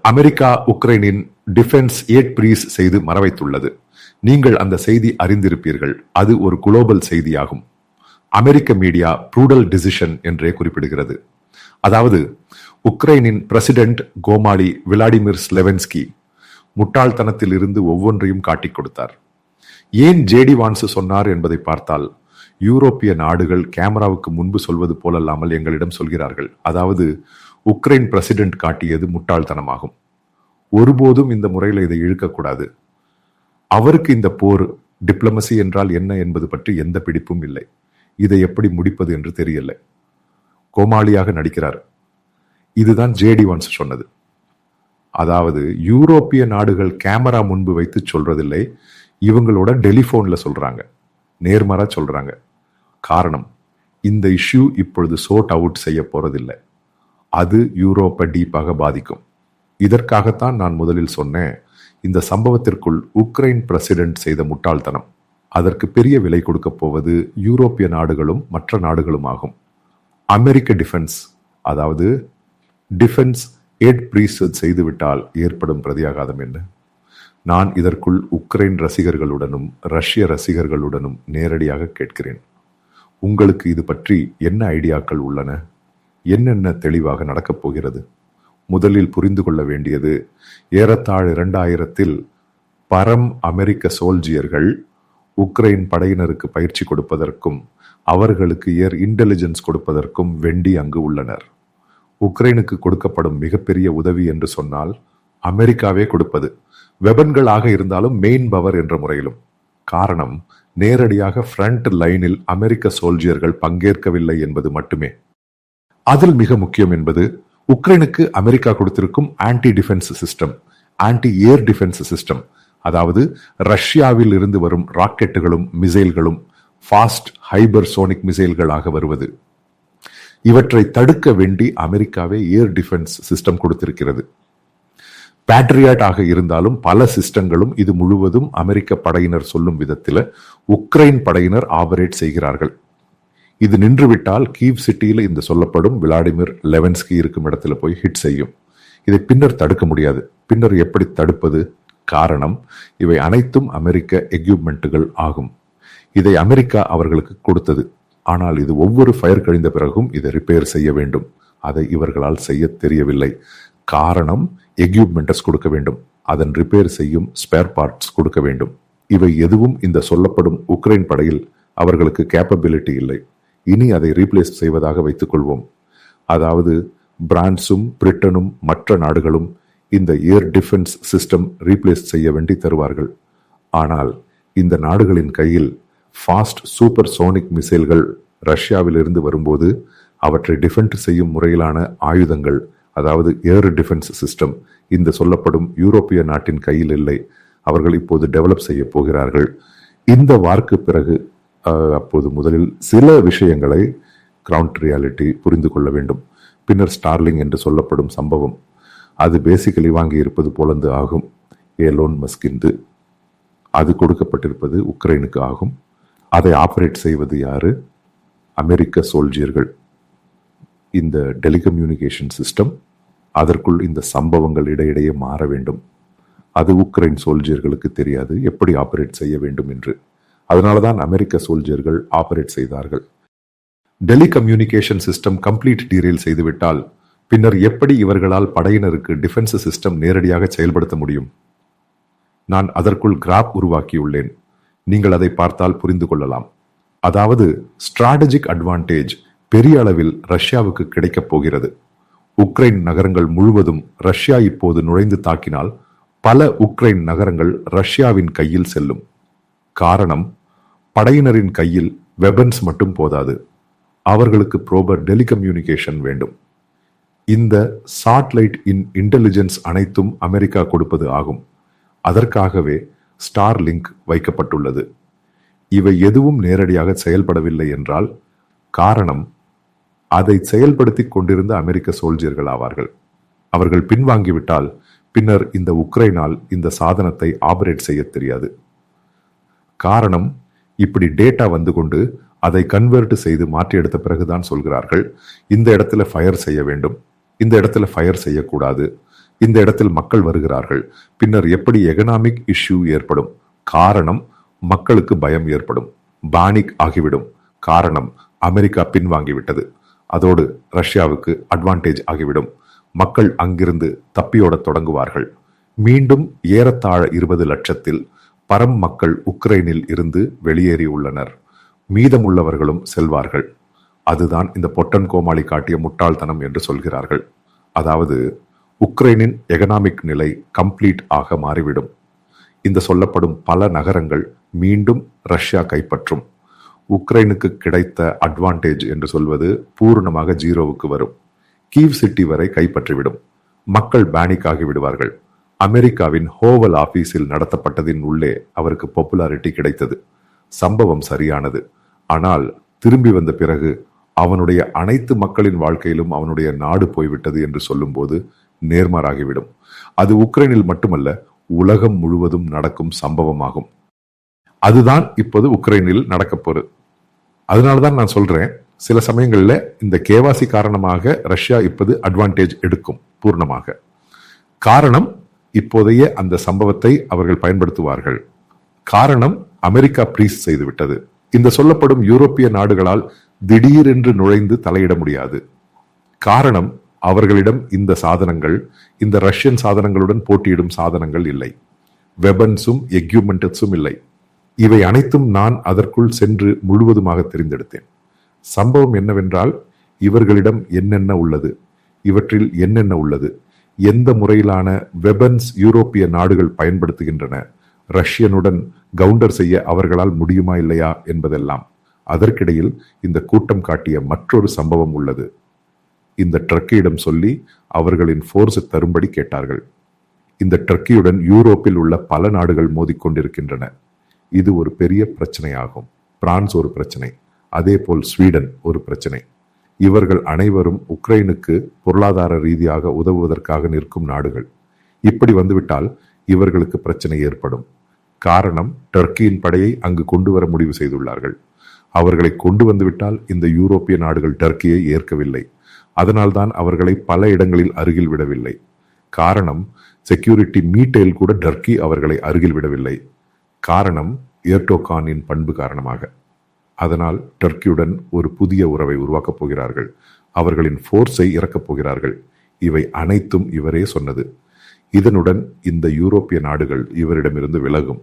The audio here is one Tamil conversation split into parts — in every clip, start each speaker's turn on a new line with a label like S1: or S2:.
S1: அமெரிக்கா உக்ரைனின் டிஃபென்ஸ் ஏட் பிரீஸ் செய்து மறவைத்துள்ளது. நீங்கள் அந்த செய்தி அறிந்திருப்பீர்கள். அது ஒரு குளோபல் செய்தியாகும். அமெரிக்க மீடியா ப்ரூடல் டிசிஷன் என்றே குறிப்பிடுகிறது. அதாவது உக்ரைனின் பிரசிடென்ட் கோமாளி விளாடிமிர் ஸ்லெவன்ஸ்கி முட்டாள்தனத்தில் இருந்து ஒவ்வொன்றையும் காட்டிக் கொடுத்தார். ஏன் ஜேடி வான்ஸ் சொன்னார் என்பதை பார்த்தால், யூரோப்பிய நாடுகள் கேமராவுக்கு முன்பு சொல்வது போலல்லாமல் எங்களிடம் சொல்கிறார்கள். அதாவது உக்ரைன் பிரசிடென்ட் காட்டியது முட்டாள்தனமாகும். ஒருபோதும் இந்த முறையில் இதை இழுக்கக்கூடாது. அவருக்கு இந்த போர் டிப்ளமசி என்றால் என்ன என்பது பற்றி எந்த பிடிப்பும் இல்லை. இதை எப்படி முடிப்பது என்று தெரியல. கோமாளியாக நடிக்கிறார். இதுதான் ஜேடி வான்ஸ் சொன்னது. அதாவது யூரோப்பிய நாடுகள் கேமரா முன்பு வைத்து சொல்றதில்லை, இவங்களோட டெலிஃபோன்ல சொல்றாங்க, நேர்மாறா சொல்றாங்க. காரணம், இந்த இஷ்யூ இப்பொழுது சோர்ட் அவுட் செய்ய போறதில்லை. அது யூரோப்பை டீப்பாக பாதிக்கும். இதற்காகத்தான் நான் முதலில் சொன்னேன், இந்த சம்பவத்திற்குள் உக்ரைன் பிரசிடென்ட் செய்த முட்டாள்தனம். அதற்கு பெரிய விலை கொடுக்க போவது யூரோப்பிய நாடுகளும் மற்ற நாடுகளும் ஆகும். அமெரிக்க டிஃபென்ஸ், அதாவது டிஃபென்ஸ் ஏட் பிரீஸ் செய்துவிட்டால் ஏற்படும் பிரதியாகாதம் என்ன? நான் இதற்குள் உக்ரைன் ரசிகர்களுடனும் ரஷ்ய ரசிகர்களுடனும் நேரடியாக கேட்கிறேன். உங்களுக்கு இது பற்றி என்ன ஐடியாக்கள் உள்ளன? என்னென்ன தெளிவாக நடக்கப் போகிறது? முதலில் புரிந்து கொள்ள வேண்டியது, ஏறத்தாழ 2000 பரம் அமெரிக்க சோல்ஜியர்கள் உக்ரைன் படையினருக்கு பயிற்சி கொடுப்பதற்கும் அவர்களுக்கு ஏர் இன்டெலிஜென்ஸ் கொடுப்பதற்கும் வேண்டி அங்கு உள்ளனர். உக்ரைனுக்கு கொடுக்கப்படும் மிகப்பெரிய உதவி என்று சொன்னால் அமெரிக்காவே கொடுப்பது, வெபன்களாக இருந்தாலும் மெயின் பவர் என்ற முறையிலும். காரணம், நேரடியாக ஃப்ரண்ட் லைனில் அமெரிக்க சோல்ஜியர்கள் பங்கேற்கவில்லை என்பது மட்டுமே. அதில் மிக முக்கியம் என்பது, உக்ரைனுக்கு அமெரிக்கா கொடுத்திருக்கும் anti defence system, anti air defence system. அதாவது ரஷ்யாவில் இருந்து வரும் ராக்கெட்டுகளும் மிசைல்களும் ஃபாஸ்ட் ஹைபர் சோனிக் மிசைல்களாக வருவது. இவற்றை தடுக்க வேண்டி அமெரிக்காவே ஏர் டிஃபென்ஸ் சிஸ்டம் கொடுத்திருக்கிறது. பேட்ரியாட் ஆக இருந்தாலும் பல சிஸ்டங்களும் இது முழுவதும் அமெரிக்க படையினர் சொல்லும் விதத்தில் உக்ரைன் படையினர் ஆபரேட் செய்கிறார்கள். இது நின்றுவிட்டால் கீவ் சிட்டியில் இந்த சொல்லப்படும் விளாடிமிர் லெவன்ஸ்கி இருக்கும் இடத்துல போய் ஹிட் செய்யும். இதை பின்னர் தடுக்க முடியாது. பின்னர் எப்படி தடுப்பது? காரணம், இவை அனைத்தும் அமெரிக்க எக்யூப்மெண்ட்டுகள் ஆகும். இதை அமெரிக்கா அவர்களுக்கு கொடுத்தது. ஆனால் இது ஒவ்வொரு ஃபயர் கழிந்த பிறகும் இதை ரிப்பேர் செய்ய வேண்டும். அதை இவர்களால் செய்ய தெரியவில்லை. காரணம், எக்யூப்மெண்டஸ் கொடுக்க வேண்டும், அதன் ரிப்பேர் செய்யும் ஸ்பேர் பார்ட்ஸ் கொடுக்க வேண்டும். இவை எதுவும் இந்த சொல்லப்படும் உக்ரைன் படையில் அவர்களுக்கு கேப்பபிலிட்டி இல்லை. இனி அதை ரீப்ளேஸ் செய்வதாக வைத்துக் கொள்வோம். அதாவது பிரான்சும் பிரிட்டனும் மற்ற நாடுகளும் இந்த ஏர் டிஃபென்ஸ் சிஸ்டம் ரீப்ளேஸ் செய்ய வேண்டி தருவார்கள். ஆனால் இந்த நாடுகளின் கையில் ஃபாஸ்ட் சூப்பர் சோனிக் மிசைல்கள் ரஷ்யாவில் இருந்து வரும்போது அவற்றை டிஃபெண்ட் செய்யும் முறையிலான ஆயுதங்கள், அதாவது ஏர் டிஃபென்ஸ் சிஸ்டம், இந்த சொல்லப்படும் யூரோப்பிய நாட்டின் கையில் இல்லை. அவர்கள் இப்போது டெவலப் செய்ய போகிறார்கள். இந்த வார்க்கு பிறகு அப்போது முதலில் சில விஷயங்களை கிரவுண்ட் ரியாலிட்டி புரிந்து கொள்ள வேண்டும். பின்னர் ஸ்டார்லிங் என்று சொல்லப்படும் சம்பவம், அது பேசிக்கலி வாங்கி இருப்பது போலந்து ஆகும். ஏலோன் மஸ்கிந்து அது கொடுக்கப்பட்டிருப்பது உக்ரைனுக்கு ஆகும். அதை ஆபரேட் செய்வது யாரு? அமெரிக்க சோல்ஜியர்கள். இந்த டெலிகம்யூனிகேஷன் சிஸ்டம், அதற்குள் இந்த சம்பவங்கள் இடையிடையே மாற வேண்டும். அது உக்ரைன் சோல்ஜியர்களுக்கு தெரியாது எப்படி ஆபரேட் செய்ய வேண்டும் என்று. அதனாலதான் அமெரிக்க சோல்ஜியர்கள் ஆபரேட் செய்தார்கள். டெலிகம்யூனிகேஷன் சிஸ்டம் கம்ப்ளீட் டீரெயில் செய்துவிட்டால் பின்னர் எப்படி இவர்களால் படையினருக்கு டிஃபென்ஸ் சிஸ்டம் நேரடியாக செயல்படுத்த முடியும்? நான் அதற்குள் கிராப் உருவாக்கியுள்ளேன். நீங்கள் அதை பார்த்தால் புரிந்து கொள்ளலாம். அதாவது ஸ்ட்ராட்டஜிக் அட்வான்டேஜ் பெரிய அளவில் ரஷ்யாவுக்கு கிடைக்கப் போகிறது. உக்ரைன் நகரங்கள் முழுவதும் ரஷ்யா இப்போது நுழைந்து தாக்கினால் பல உக்ரைன் நகரங்கள் ரஷ்யாவின் கையில் செல்லும். காரணம், படையினரின் கையில் வெபன்ஸ் மட்டும் போதாது, அவர்களுக்கு ப்ராப்பர் டெலிகம்யூனிகேஷன் வேண்டும். இந்த சாட்டலைட் இன்டெலிஜென்ஸ் அனைத்தும் அமெரிக்கா கொடுப்பது ஆகும். அதற்காகவே ஸ்டார்லிங்க் வைக்கப்பட்டுள்ளது. இவை எதுவும் நேரடியாக செயல்படவில்லை என்றால் காரணம், அதை செயல்படுத்தி கொண்டிருந்த அமெரிக்க சோல்ஜியர்கள் ஆவார்கள். அவர்கள் பின்வாங்கிவிட்டால் பின்னர் இந்த உக்ரைனால் இந்த சாதனத்தை ஆபரேட் செய்ய தெரியாது. காரணம், இப்படி டேட்டா வந்து கொண்டு அதை கன்வெர்ட் செய்து மாற்றி எடுத்த பிறகுதான் சொல்கிறார்கள், இந்த இடத்துல ஃபயர் செய்ய வேண்டும், இந்த இடத்துல ஃபயர் செய்யக்கூடாது, இந்த இடத்தில் மக்கள் வருகிறார்கள். பின்னர் எப்படி எகனாமிக் இஷ்யூ ஏற்படும்? காரணம், மக்களுக்கு பயம் ஏற்படும், பானிக் ஆகிவிடும். காரணம், அமெரிக்கா பின்வாங்கிவிட்டது. அதோடு ரஷ்யாவுக்கு அட்வான்டேஜ் ஆகிவிடும். மக்கள் அங்கிருந்து தப்பியோடத் தொடங்குவார்கள். மீண்டும் ஏறத்தாழ 20 லட்சத்தில் பரம் மக்கள் உக்ரைனில் இருந்து வெளியேறியுள்ளனர். மீதமுள்ளவர்களும் செல்வார்கள். அதுதான் இந்த பொட்டன் கோமாளி காட்டிய முட்டாள்தனம் என்று சொல்கிறார்கள். அதாவது உக்ரைனின் எகனாமிக் நிலை கம்ப்ளீட் ஆக மாறிவிடும். இந்த சொல்லப்படும் பல நகரங்கள் மீண்டும் ரஷ்யா கைப்பற்றும். உக்ரைனுக்கு கிடைத்த அட்வான்டேஜ் என்று சொல்வது பூர்ணமாக ஜீரோவுக்கு வரும். கீவ் சிட்டி வரை கைப்பற்றிவிடும். மக்கள் பேனிக் ஆகி விடுவார்கள். அமெரிக்காவின் ஹோவல் ஆபீஸில் நடத்தப்பட்டதின் உள்ளே அவருக்கு பாப்புலாரிட்டி கிடைத்தது. சம்பவம் சரியானது. ஆனால் திரும்பி வந்த பிறகு அவனுடைய அனைத்து மக்களின் வாழ்க்கையிலும் அவனுடைய நாடு போய்விட்டது என்று சொல்லும்போது நேர்மாறாகிவிடும். அது உக்ரைனில் மட்டுமல்ல, உலகம் முழுவதும் நடக்கும் சம்பவமாகும். அதுதான் இப்போது உக்ரைனில் நடக்கப் போகுது. அதனாலதான் நான் சொல்றேன், சில சமயங்கள்ல இந்த கேவாசி காரணமாக ரஷ்யா இப்போது அட்வான்டேஜ் எடுக்கும் பூர்ணமாக. காரணம், இப்போதைய அந்த சம்பவத்தை அவர்கள் பயன்படுத்துவார்கள். காரணம், அமெரிக்கா ப்ரீஸ் செய்துவிட்டது. இந்த சொல்லப்படும் யூரோப்பிய நாடுகளால் திடீரென்று நுழைந்து தலையிட முடியாது. காரணம், அவர்களிடம் இந்த சாதனங்கள், இந்த ரஷ்யன் சாதனங்களுடன் போட்டியிடும் சாதனங்கள் இல்லை. வெபன்ஸும் எக்யூப்மெண்ட்ஸும் இல்லை. இவை அனைத்தும் நான் அதற்குள் சென்று முழுவதுமாக தெரிந்தெடுத்தேன். சம்பவம் என்னவென்றால், இவர்களிடம் என்னென்ன உள்ளது, இவற்றில் என்னென்ன உள்ளது, எந்த முறையிலான வெபன்ஸ் யூரோப்பிய நாடுகள் பயன்படுத்துகின்றன, ரஷ்யனுடன் கவுண்டர் செய்ய அவர்களால் முடியுமா இல்லையா என்பதெல்லாம். அதற்கிடையில் இந்த கூட்டம் காட்டிய மற்றொரு சம்பவம் உள்ளது. இந்த டர்க்கியிடம் சொல்லி அவர்களின் போர்ஸ் தரும்படி கேட்டார்கள். இந்த டர்க்கியுடன் யூரோப்பில் உள்ள பல நாடுகள் மோதிக்கொண்டிருக்கின்றன. இது ஒரு பெரிய பிரச்சனையாகும். பிரான்ஸ் ஒரு பிரச்சனை, அதே போல் ஸ்வீடன் ஒரு பிரச்சனை. இவர்கள் அனைவரும் உக்ரைனுக்கு பொருளாதார ரீதியாக உதவுவதற்காக நிற்கும் நாடுகள். இப்படி வந்துவிட்டால் இவர்களுக்கு பிரச்சனை ஏற்படும். காரணம், டர்க்கியின் படையை அங்கு கொண்டு வர முடிவு செய்துள்ளார்கள். அவர்களை கொண்டு வந்துவிட்டால் இந்த யூரோப்பிய நாடுகள் டர்க்கியை ஏற்கவில்லை. அதனால்தான் அவர்களை பல இடங்களில் அருகில் விடவில்லை. காரணம், செக்யூரிட்டி மீட்டேல் கூட டர்க்கி அவர்களை அருகில் விடவில்லை. காரணம், எர்டோகானின் பண்பு காரணமாக. அதனால் டர்க்கியுடன் ஒரு புதிய உறவை உருவாக்கப் போகிறார்கள். அவர்களின் போர்ஸை இறக்கப் போகிறார்கள். இவை அனைத்தும் இவரே சொன்னது. இதனுடன் இந்த யூரோப்பிய நாடுகள் இவரிடமிருந்து விலகும்.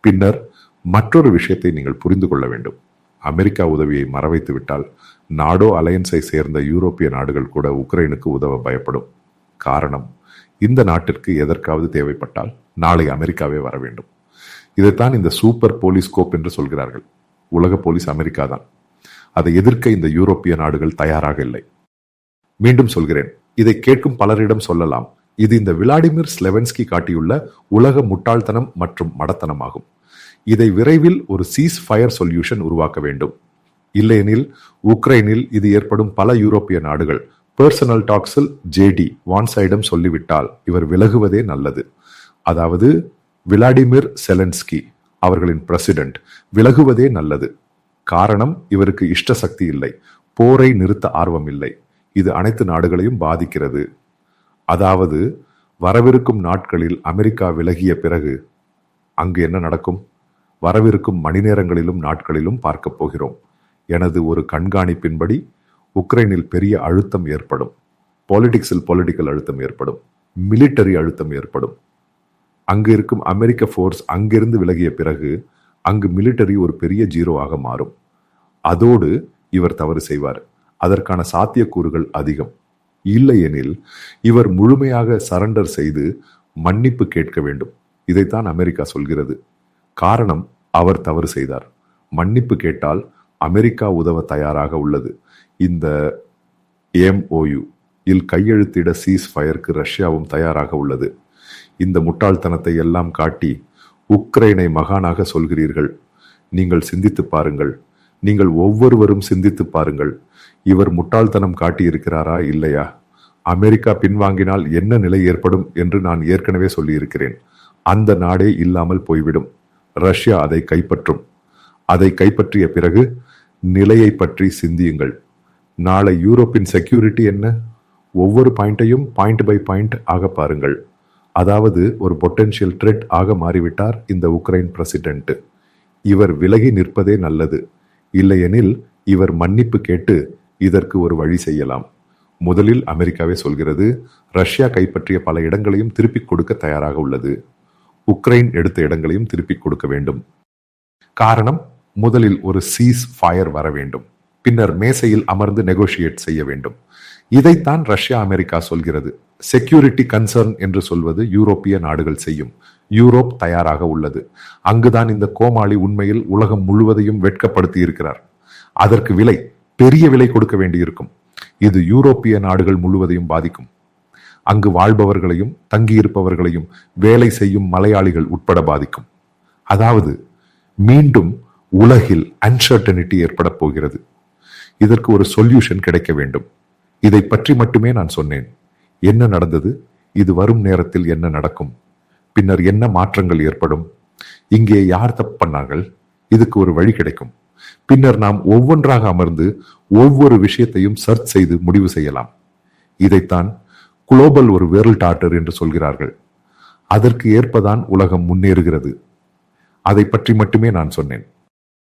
S1: பின்னர் மற்றொரு விஷயத்தை நீங்கள் புரிந்து கொள்ள வேண்டும். அமெரிக்கா உதவியை மறவைத்து விட்டால் நாடோ அலையன்ஸை சேர்ந்த யூரோப்பிய நாடுகள் கூட உக்ரைனுக்கு உதவ பயப்படும். காரணம், இந்த நாட்டிற்கு எதற்காவது தேவைப்பட்டால் நாளை அமெரிக்காவே வர வேண்டும். இதைத்தான் இந்த சூப்பர் போலீஸ்கோப் என்று சொல்கிறார்கள். உலக போலீஸ் அமெரிக்கா தான். அதை எதிர்க்க இந்த யூரோப்பிய நாடுகள் தயாராக இல்லை. மீண்டும் சொல்கிறேன், இதை கேட்கும் பலரிடம் சொல்லலாம், இது இந்த விளாடிமிர் ஸ்லெவன்ஸ்கி காட்டியுள்ள உலக முட்டாள்தனம் மற்றும் மடத்தனமாகும். இதை விரைவில் ஒரு சீஸ் ஃபயர் சொல்யூஷன் உருவாக்க வேண்டும். இல்லையெனில் உக்ரைனில் இது ஏற்படும் பல யூரோப்பிய நாடுகள் பர்சனல் டாக்ஸில் ஜேடி வான்சைடம் சொல்லிவிட்டால் இவர் விலகுவதே நல்லது. அதாவது விளாடிமிர் செலன்ஸ்கி அவர்களின் பிரசிடென்ட் விலகுவதே நல்லது. காரணம், இவருக்கு இஷ்ட சக்தி இல்லை, போரை நிறுத்த ஆர்வம் இல்லை. இது அனைத்து நாடுகளையும் பாதிக்கிறது. அதாவது வரவிருக்கும் நாட்களில் அமெரிக்கா விலகிய பிறகு அங்கு என்ன நடக்கும்? வரவிருக்கும் மணி நேரங்களிலும் நாட்களிலும் பார்க்க போகிறோம். எனது ஒரு கண்காணிப்பின்படி உக்ரைனில் பெரிய அழுத்தம் ஏற்படும். பாலிடிக்ஸில் பொலிட்டிக்கல் அழுத்தம் ஏற்படும், மிலிட்டரி அழுத்தம் ஏற்படும். அங்கு இருக்கும் அமெரிக்க போர்ஸ் அங்கிருந்து விலகிய பிறகு அங்கு மிலிட்டரி ஒரு பெரிய ஜீரோவாக மாறும். அதோடு இவர் தவறு செய்வார். அதற்கான சாத்தியக்கூறுகள் அதிகம். இல்லையெனில் இவர் முழுமையாக சரண்டர் செய்து மன்னிப்பு கேட்க வேண்டும். இதைத்தான் அமெரிக்கா சொல்கிறது. காரணம், அவர் தவறு செய்தார். மன்னிப்பு கேட்டால் அமெரிக்கா உதவ தயாராக உள்ளது. இந்த MOU இல் கையெழுத்திட சீஸ் ஃபயருக்கு ரஷ்யாவும் தயாராக உள்ளது. இந்த முட்டாள்தனத்தை எல்லாம் காட்டி உக்ரைனை மகானாக சொல்கிறீர்கள். நீங்கள் சிந்தித்து பாருங்கள். நீங்கள் ஒவ்வொருவரும் சிந்தித்து பாருங்கள். இவர் முட்டாள்தனம் காட்டியிருக்கிறாரா இல்லையா? அமெரிக்கா பின்வாங்கினால் என்ன நிலை ஏற்படும் என்று நான் ஏற்கனவே சொல்லியிருக்கிறேன். அந்த நாடே இல்லாமல் போய்விடும். ரஷ்யா அதை கைப்பற்றும். அதை கைப்பற்றிய பிறகு நிலையை பற்றி சிந்தியுங்கள். நாளை யூரோப்பின் செக்யூரிட்டி என்ன? ஒவ்வொரு பாயிண்டையும் பாயிண்ட் பை பாயிண்ட் ஆக பாருங்கள். அதாவது ஒரு பொட்டென்ஷியல் த்ரெட் ஆக மாறிவிட்டார் இந்த உக்ரைன் பிரசிடென்ட். இவர் விலகி நிற்பதே நல்லது. இல்லையெனில் இவர் மன்னிப்பு கேட்டு இதற்கு ஒரு வழி செய்யலாம். முதலில் அமெரிக்காவே சொல்கிறது, ரஷ்யா கைப்பற்றிய பல இடங்களையும் திருப்பிக் கொடுக்க தயாராக உள்ளது. உக்ரைன் எடுத்த இடங்களையும் திருப்பிக் கொடுக்க வேண்டும். காரணம், முதலில் ஒரு சீஸ் ஃபயர் வர வேண்டும். பின்னர் மேசையில் அமர்ந்து நெகோஷியேட் செய்ய வேண்டும். இதைத்தான் ரஷ்யா அமெரிக்கா சொல்கிறது. செக்யூரிட்டி கன்சர்ன் என்று சொல்வது யூரோப்பிய நாடுகள் செய்யும். யூரோப் தயாராக உள்ளது. அங்குதான் இந்த கோமாளி உண்மையில் உலகம் முழுவதையும் வெட்கப்படுத்தி இருக்கிறார். அதற்கு விலை, பெரிய விலை கொடுக்க வேண்டியிருக்கும். இது யூரோப்பிய நாடுகள் முழுவதையும் பாதிக்கும். அங்கு வாழ்பவர்களையும் தங்கியிருப்பவர்களையும் வேலை செய்யும் மலையாளிகள் உட்பட பாதிக்கும். அதாவது மீண்டும் உலகில் அன்சர்டனிட்டி ஏற்பட போகிறது. இதற்கு ஒரு சொல்யூஷன் கிடைக்க வேண்டும். இதை பற்றி மட்டுமே நான் சொன்னேன். என்ன நடந்தது, இது வரும் நேரத்தில் என்ன நடக்கும், பின்னர் என்ன மாற்றங்கள் ஏற்படும், இங்கே யார் தப்பு பண்ணார்கள், இதுக்கு ஒரு வழி கிடைக்கும். பின்னர் நாம் ஒவ்வொன்றாக அமர்ந்து ஒவ்வொரு விஷயத்தையும் சர்ச் செய்து முடிவு செய்யலாம். இதைத்தான் குளோபல் ஒரு வேர்ல்ட் ஆர்டர் என்று சொல்கிறார்கள். அதற்கு ஏற்பதான் உலகம் முன்னேறுகிறது. அதை பற்றி மட்டுமே நான் சொன்னேன்.